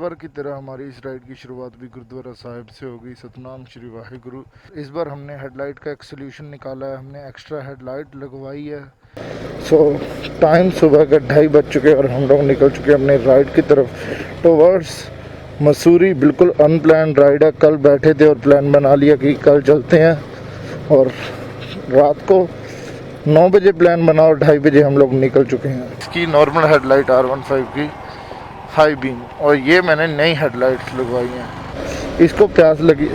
बार की तरह हमारी इस राइड की शुरुआत भी गुरुद्वारा साहिब से होगी। सतनाम श्री वाहिगुरु। इस बार हमने हेडलाइट का एक सोल्यूशन निकाला है, हमने एक्स्ट्रा हेडलाइट लगवाई है। टाइम सुबह का 2:30 बज चुके हैं और हम लोग निकल चुके हैं अपने राइड की तरफ टुवर्ड्स मसूरी। बिल्कुल अनप्लान राइड है। कल बैठे थे और प्लान बना लिया कि कल चलते हैं, और रात को 9 बजे प्लान बना और 2:30 बजे हम लोग निकल चुके हैं। इसकी नॉर्मल हेडलाइट R15 की हाई बीम, और ये मैंने नई हेडलाइट्स लगवाई हैं। इसको प्यास लगी,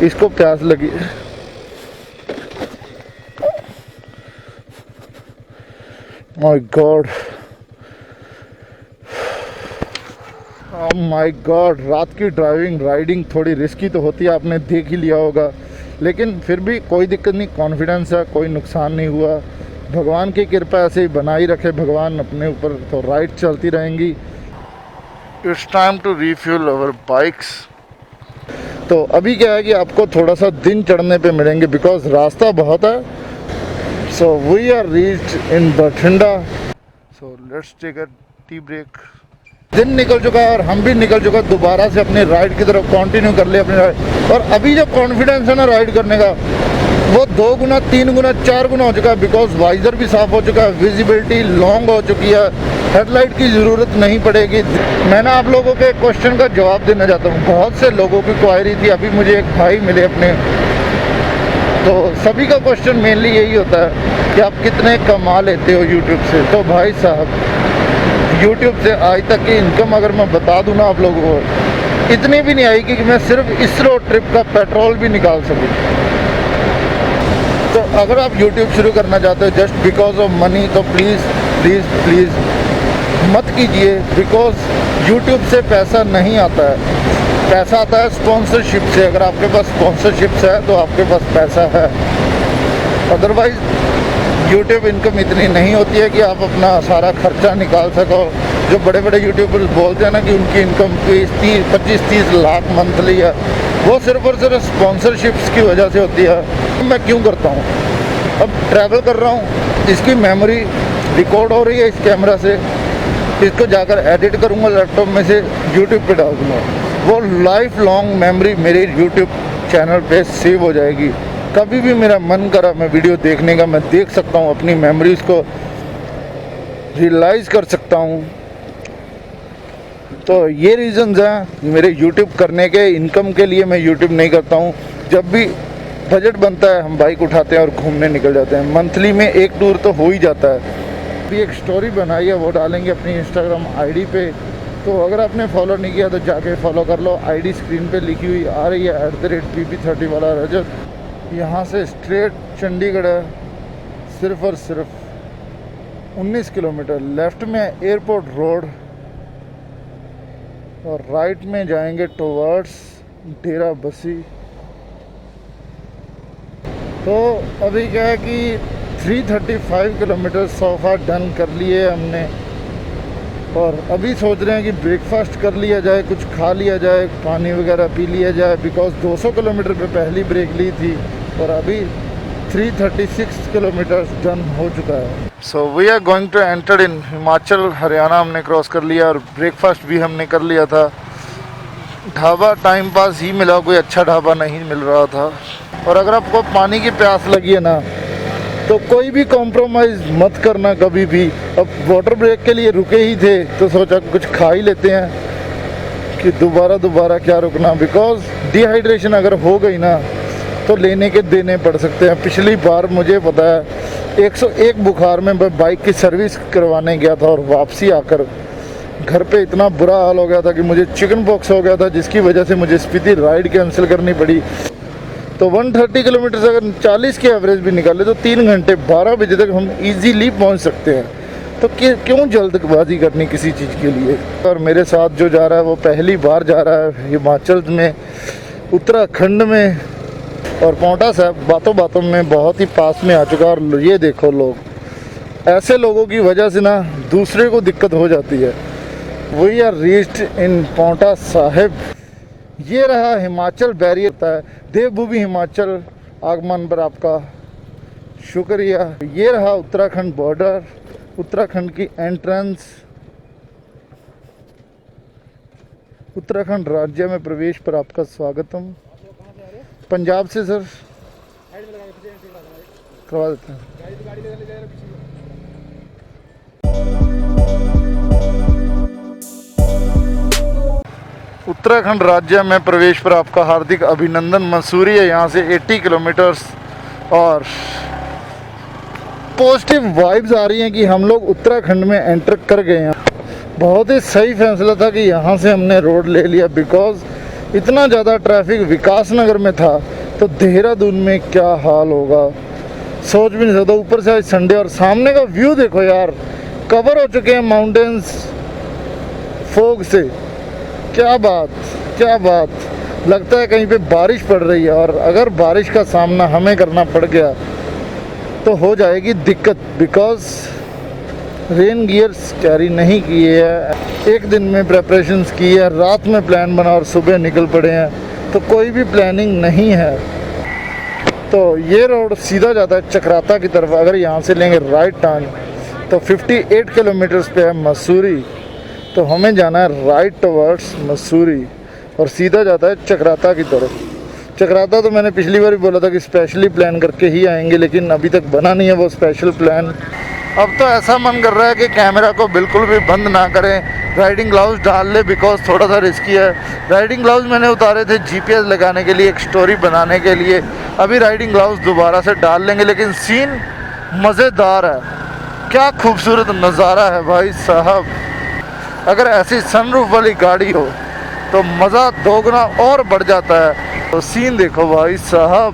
इसको प्यास लगी। My God, oh my God. रात की ड्राइविंग राइडिंग थोड़ी रिस्की तो होती है, आपने देख ही लिया होगा, लेकिन फिर भी कोई दिक्कत नहीं। कॉन्फिडेंस है, कोई नुकसान नहीं हुआ। भगवान की कृपा ऐसे ही बनाई रखे भगवान अपने ऊपर, तो राइड चलती रहेंगी। It's time to refuel our bikes. तो अभी क्या है कि आपको थोड़ा सा दिन चढ़ने पे मिलेंगे बिकॉज रास्ता बहुत है। So we are reached in Bathinda. So let's take a tea break. दिन निकल चुका है और हम भी निकल चुका है दोबारा से अपनी राइड की तरफ कंटिन्यू कर लिया अपनी राइड। और अभी जो कॉन्फिडेंस है ना राइड करने का, वो 2 गुना 3 गुना 4 गुना हो चुका है। बिकॉज वाइजर भी साफ हो चुका है, विजिबिलिटी लॉन्ग हो चुकी है, हेडलाइट की ज़रूरत नहीं पड़ेगी। मैं ना आप लोगों के क्वेश्चन का जवाब देना चाहता हूँ। बहुत से लोगों की क्वायरी थी, अभी मुझे एक भाई मिले अपने, तो सभी का क्वेश्चन मेनली यही होता है कि आप कितने कमा लेते हो यूट्यूब से। तो भाई साहब, यूट्यूब से आज तक की इनकम अगर मैं बता दूं ना आप लोगों को, इतनी भी नहीं आएगी कि मैं सिर्फ इस रोड ट्रिप का पेट्रोल भी निकाल सकूं। तो अगर आप यूट्यूब शुरू करना चाहते हो जस्ट बिकॉज ऑफ मनी, तो प्लीज़ प्लीज़ प्लीज़ मत कीजिए। बिकॉज यूट्यूब से पैसा नहीं आता है, पैसा आता है स्पॉन्सरशिप से। अगर आपके पास स्पॉन्सरशिप्स है तो आपके पास पैसा है, अदरवाइज यूट्यूब इनकम इतनी नहीं होती है कि आप अपना सारा खर्चा निकाल सको। जो बड़े बड़े यूट्यूबर्स बोलते हैं ना कि उनकी इनकम 25-30 लाख मंथली है, वो सिर्फ और सिर्फ स्पॉन्सरशिप्स की वजह से होती है। मैं क्यों करता हूँ, अब ट्रैवल कर रहा हूँ, इसकी मेमोरी रिकॉर्ड हो रही है इस कैमरा से, इसको जाकर एडिट करूँगा लैपटॉप में से, यूट्यूब पे डाल दूँगा। वो लाइफ लॉन्ग मेमोरी मेरे यूट्यूब चैनल पे सेव हो जाएगी। कभी भी मेरा मन करा मैं वीडियो देखने का, मैं देख सकता हूँ, अपनी मेमोरीज को रियलाइज़ कर सकता हूँ। तो ये रीज़न्स हैं मेरे यूट्यूब करने के। इनकम के लिए मैं यूट्यूब नहीं करता हूँ। जब भी बजट बनता है हम बाइक उठाते हैं और घूमने निकल जाते हैं। मंथली में एक टूर तो हो ही जाता है। अभी एक स्टोरी बनाई है, वो डालेंगे अपनी इंस्टाग्राम आईडी पे, तो अगर आपने फॉलो नहीं किया तो जाके फॉलो कर लो। आईडी स्क्रीन पे लिखी हुई आ रही है @PP30 वाला रजत। यहाँ से स्ट्रेट चंडीगढ़ है, सिर्फ और सिर्फ 19 किलोमीटर। लेफ़्ट में एयरपोर्ट रोड और राइट में जाएंगे टुवर्ड्स डेरा बसी। तो अभी क्या है कि 335 किलोमीटर सो फार डन कर लिए हमने, और अभी सोच रहे हैं कि ब्रेकफास्ट कर लिया जाए, कुछ खा लिया जाए, पानी वगैरह पी लिया जाए। बिकॉज 200 किलोमीटर पे पहली ब्रेक ली थी और अभी 336 किलोमीटर डन हो चुका है। So we are going to enter in Himachal. Haryana हमने क्रॉस कर लिया और ब्रेकफास्ट भी हमने कर लिया था। ढाबा टाइम पास ही मिला, कोई अच्छा ढाबा नहीं मिल रहा था। और अगर आपको पानी की प्यास लगी है ना, तो कोई भी कॉम्प्रोमाइज़ मत करना कभी भी। अब वाटर ब्रेक के लिए रुके ही थे तो सोचा कुछ खा ही लेते हैं, कि दोबारा क्या रुकना। बिकॉज डिहाइड्रेशन अगर हो गई ना तो लेने के देने पड़ सकते हैं। पिछली बार मुझे पता है 101 बुखार में मैं बाइक की सर्विस करवाने गया था और वापसी आकर घर पे इतना बुरा हाल हो गया था कि मुझे चिकन पॉक्स हो गया था, जिसकी वजह से मुझे स्पीति राइड कैंसिल करनी पड़ी। तो 130 किलोमीटर से अगर 40 की एवरेज भी निकाले तो 3 घंटे 12 बजे तक हम इजीली पहुंच सकते हैं। तो क्यों जल्दबाजी करनी किसी चीज़ के लिए। और मेरे साथ जो जा रहा है वो पहली बार जा रहा है हिमाचल में, उत्तराखंड में, और पांवटा साहिब बातों बातों में बहुत ही पास में आ चुका है। और ये देखो, लोग, ऐसे लोगों की वजह से ना दूसरे को दिक्कत हो जाती है। We are reached in Paonta Sahib. ये रहा हिमाचल बैरियर होता है, देवभूमि हिमाचल। आगमन पर आपका शुक्रिया। ये रहा उत्तराखंड बॉर्डर, उत्तराखंड की एंट्रेंस, उत्तराखंड राज्य में प्रवेश पर आपका स्वागतम। पंजाब से सर, करवा देते हैं। उत्तराखंड राज्य में प्रवेश पर आपका हार्दिक अभिनंदन। मसूरी है यहाँ से 80 किलोमीटर्स और पॉजिटिव वाइब्स आ रही हैं कि हम लोग उत्तराखंड में एंटर कर गए हैं। बहुत ही सही फैसला था कि यहाँ से हमने रोड ले लिया, बिकॉज इतना ज़्यादा ट्रैफिक विकासनगर में था तो देहरादून में क्या हाल होगा सोच भी नहीं सकता। ऊपर से आज संडे और सामने का व्यू देखो यार, कवर हो चुके हैं माउंटेन्स फोग से। क्या बात, क्या बात। लगता है कहीं पे बारिश पड़ रही है और अगर बारिश का सामना हमें करना पड़ गया तो हो जाएगी दिक्कत, बिकॉज रेन गियर्स कैरी नहीं किए हैं। एक दिन में प्रेपरेशंस की है, रात में प्लान बना और सुबह निकल पड़े हैं, तो कोई भी प्लानिंग नहीं है। तो ये रोड सीधा जाता है चक्राता की तरफ। अगर यहाँ से लेंगे राइट टर्न तो 58 किलोमीटर्स पे है मसूरी, तो हमें जाना है राइट टवर्ड्स मसूरी और सीधा जाता है चक्राता की तरफ। चक्राता तो मैंने पिछली बार भी बोला था कि स्पेशली प्लान करके ही आएंगे, लेकिन अभी तक बना नहीं है वो स्पेशल प्लान। अब तो ऐसा मन कर रहा है कि कैमरा को बिल्कुल भी बंद ना करें, राइडिंग ग्लव्स डाल ले, बिकॉज थोड़ा सा रिस्की है। राइडिंग ग्लव्स मैंने उतारे थे GPS लगाने के लिए, एक स्टोरी बनाने के लिए। अभी राइडिंग ग्लव्स दोबारा से डाल लेंगे, लेकिन सीन मज़ेदार है। क्या खूबसूरत नज़ारा है भाई साहब। अगर ऐसी सनरूफ वाली गाड़ी हो तो मज़ा दोगुना और बढ़ जाता है। तो सीन देखो भाई साहब।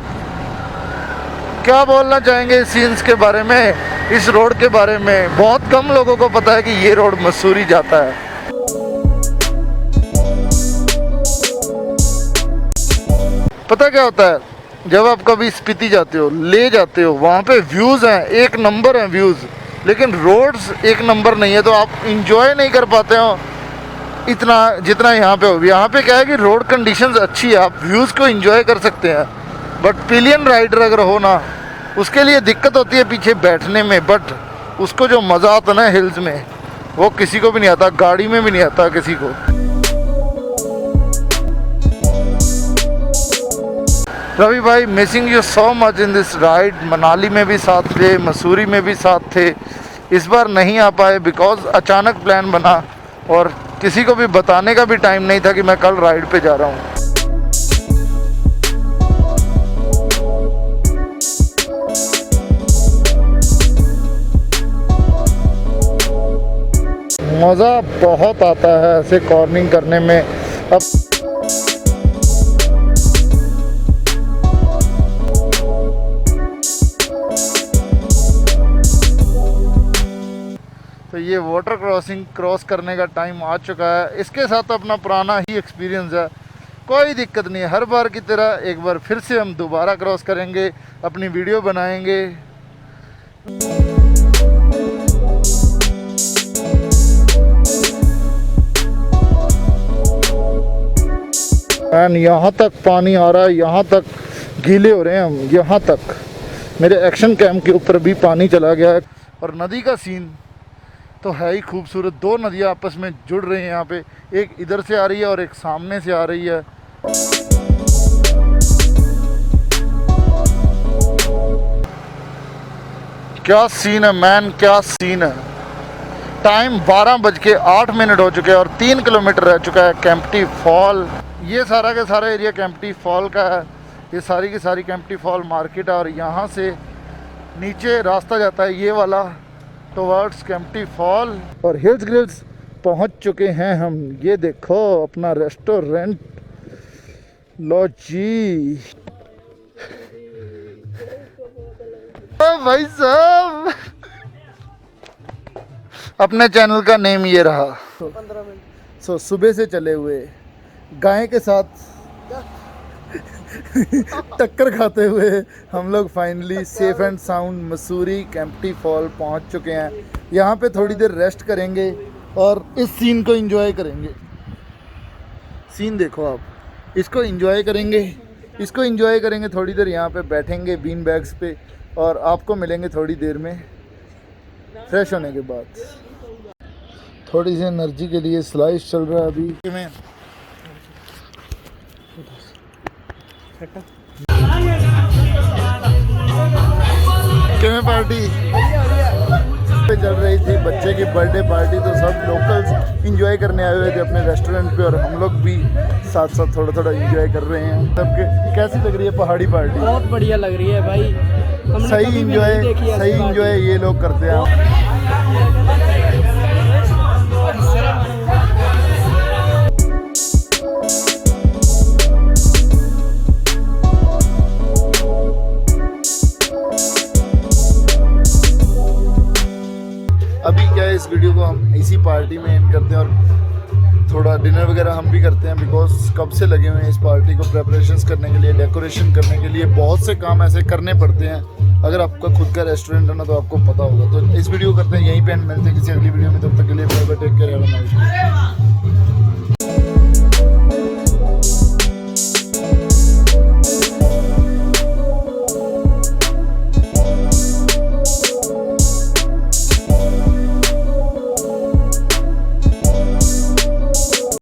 क्या बोलना चाहेंगे इस सीन्स के बारे में, इस रोड के बारे में। बहुत कम लोगों को पता है कि ये रोड मसूरी जाता है। पता क्या होता है, जब आप कभी स्पीति जाते हो, ले जाते हो, वहाँ पे व्यूज़ हैं, एक नंबर हैं व्यूज़, लेकिन रोड्स एक नंबर नहीं है, तो आप इंजॉय नहीं कर पाते हो इतना जितना यहाँ पे हो। यहाँ पे क्या है कि रोड कंडीशंस अच्छी है, आप व्यूज़ को इंजॉय कर सकते हैं। बट पिलियन राइडर अगर हो ना, उसके लिए दिक्कत होती है पीछे बैठने में, बट उसको जो मज़ा आता है ना हिल्स में, वो किसी को भी नहीं आता, गाड़ी में भी नहीं आता किसी को। रवि भाई, missing you so much in this ride. Manali में भी साथ थे, मसूरी में भी साथ थे, इस बार नहीं आ पाए बिकॉज अचानक प्लान बना और किसी को भी बताने का भी टाइम नहीं था कि मैं कल राइड पे जा रहा हूँ। मज़ा बहुत आता है ऐसे कॉर्निंग करने में। अब तो ये वाटर क्रॉसिंग क्रॉस करने का टाइम आ चुका है। इसके साथ तो अपना पुराना ही एक्सपीरियंस है, कोई दिक्कत नहीं है। हर बार की तरह एक बार फिर से हम दोबारा क्रॉस करेंगे, अपनी वीडियो बनाएंगे। एंड यहाँ तक पानी आ रहा है, यहाँ तक गीले हो रहे हैं हम, यहाँ तक। मेरे एक्शन कैम के ऊपर भी पानी चला गया है। और नदी का सीन तो है ही खूबसूरत। दो नदियाँ आपस में जुड़ रही हैं यहाँ पे, एक इधर से आ रही है और एक सामने से आ रही है। क्या सीन है मैन, क्या सीन है। टाइम 12:08 हो चुके हैं और 3 किलोमीटर रह चुका है केम्प्टी फॉल। ये सारा का सारा एरिया केम्प्टी फॉल का है। ये सारी की सारी केम्प्टी फॉल मार्केट है और यहाँ से नीचे रास्ता जाता है ये वाला टुवर्ड्स केम्प्टी फॉल। और हिल्स ग्रिल्स पहुँच चुके हैं हम। ये देखो अपना रेस्टोरेंट, लो जी। भाई साहब, अपने चैनल का नेम ये रहा। 15 मिनट सुबह से चले हुए गाय के साथ टक्कर खाते हुए हम लोग finally safe and sound Mussoorie Kempty fall पहुंच चुके हैं। यहाँ पे थोड़ी देर रेस्ट करेंगे और इस सीन को एंजॉय करेंगे। सीन देखो आप, इसको एंजॉय करेंगे, इसको एंजॉय करेंगे थोड़ी देर, यहाँ पे बैठेंगे बीन बैग्स पे और आपको मिलेंगे थोड़ी देर में फ्रेश होने के बाद। थोड़ी सी एनर्जी के लिए स्लाइस चल रहा है अभी में। किमें पार्टी चल रही थी, बच्चे की बर्थडे पार्टी, तो सब लोकल्स एंजॉय करने आए हुए थे अपने रेस्टोरेंट पे और हम लोग भी साथ साथ थोड़ा थोड़ा एंजॉय कर रहे हैं। सबके कैसी लग रही है पहाड़ी पार्टी? बहुत बढ़िया लग रही है भाई, सही एंजॉय ये लोग करते हैं। अभी क्या है, इस वीडियो को हम इसी पार्टी में एंड करते हैं और थोड़ा डिनर वगैरह हम भी करते हैं, बिकॉज कब से लगे हुए हैं इस पार्टी को प्रेपरेशंस करने के लिए, डेकोरेशन करने के लिए, बहुत से काम ऐसे करने पड़ते हैं। अगर आपका खुद का रेस्टोरेंट है ना तो आपको पता होगा। तो इस वीडियो को करते हैं यहीं पे एंड, मिलते हैं किसी अगली वीडियो में, तब तक के लिए bye bye, take care, have a nice day.